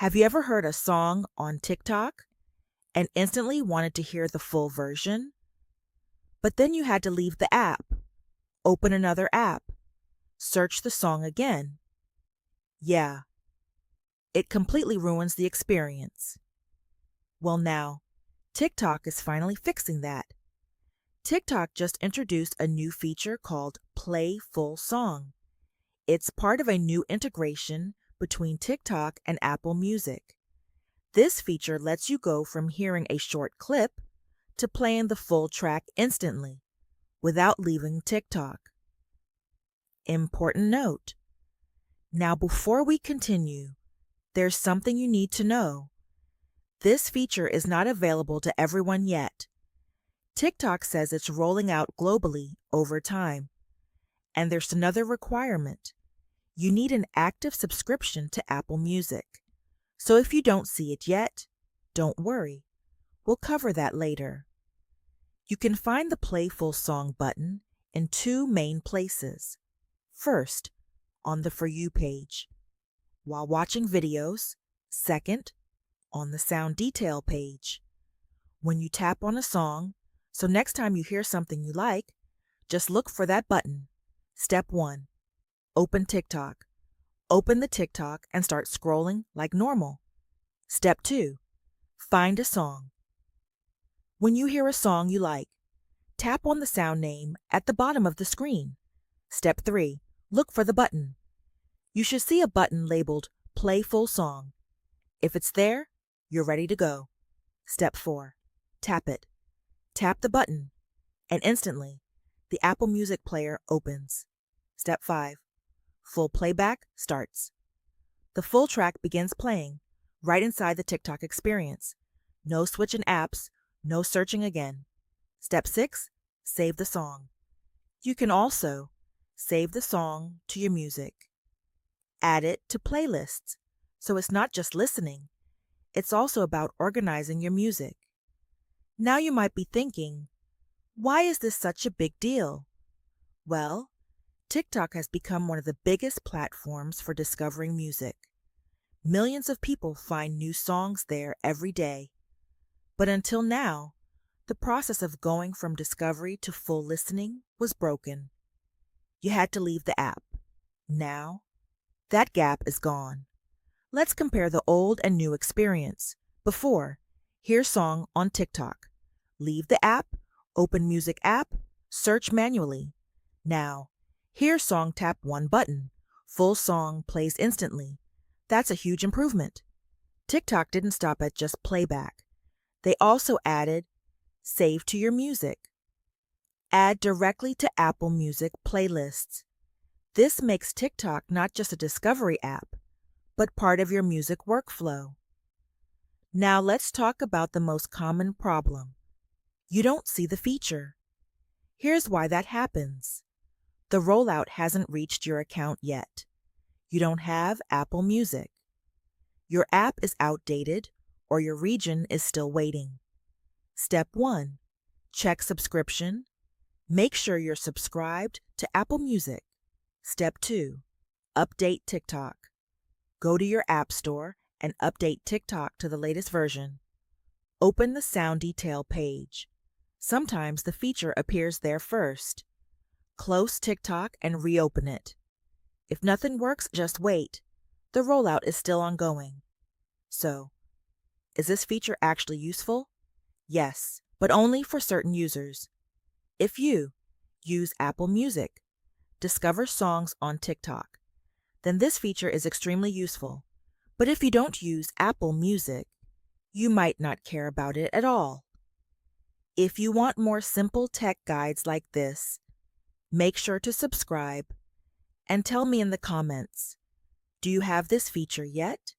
Have you ever heard a song on TikTok and instantly wanted to hear the full version? But then you had to leave the app, open another app, search the song again. Yeah, it completely ruins the experience. Well, now, TikTok is finally fixing that. TikTok just introduced a new feature called Play Full Song. It's part of a new integration between TikTok and Apple Music. This feature lets you go from hearing a short clip to playing the full track instantly, without leaving TikTok. Important note. Now, before we continue, there's something you need to know. This feature is not available to everyone yet. TikTok says it's rolling out globally over time. And there's another requirement. You need an active subscription to Apple Music. So if you don't see it yet, don't worry. We'll cover that later. You can find the Play Full Song button in two main places. First, on the For You page, while watching videos. Second, on the Sound Detail page. When you tap on a song, so next time you hear something you like, just look for that button. Step 1. Open TikTok. Open the TikTok and start scrolling like normal. Step 2. Find a song. When you hear a song you like, tap on the sound name at the bottom of the screen. Step 3. Look for the button. You should see a button labeled Play Full Song. If it's there, you're ready to go. Step 4. Tap it. Tap the button, and instantly, the Apple Music player opens. Step 5. Full playback starts. The full track begins playing right inside the TikTok experience. No switching apps, no searching again. Step 6. Save the song. You can also save the song to your music. Add it to playlists, so it's not just listening, it's also about organizing your music. Now you might be thinking, why is this such a big deal? Well, TikTok has become one of the biggest platforms for discovering music. Millions of people find new songs there every day. But until now, the process of going from discovery to full listening was broken. You had to leave the app. Now, that gap is gone. Let's compare the old and new experience. Before, hear song on TikTok. Leave the app, open Music app, search manually. Now, hear song, tap one button. Full song plays instantly. That's a huge improvement. TikTok didn't stop at just playback. They also added Save to your music. Add directly to Apple Music playlists. This makes TikTok not just a discovery app, but part of your music workflow. Now let's talk about the most common problem. You don't see the feature. Here's why that happens. The rollout hasn't reached your account yet. You don't have Apple Music. Your app is outdated or your region is still waiting. Step 1. Check subscription. Make sure you're subscribed to Apple Music. Step 2. Update TikTok. Go to your App Store and update TikTok to the latest version. Open the Sound Detail page. Sometimes the feature appears there first. Close TikTok and reopen it. If nothing works, just wait. The rollout is still ongoing. So, is this feature actually useful? Yes, but only for certain users. If you use Apple Music, discover songs on TikTok, then this feature is extremely useful. But if you don't use Apple Music, you might not care about it at all. If you want more simple tech guides like this, make sure to subscribe and tell me in the comments, do you have this feature yet?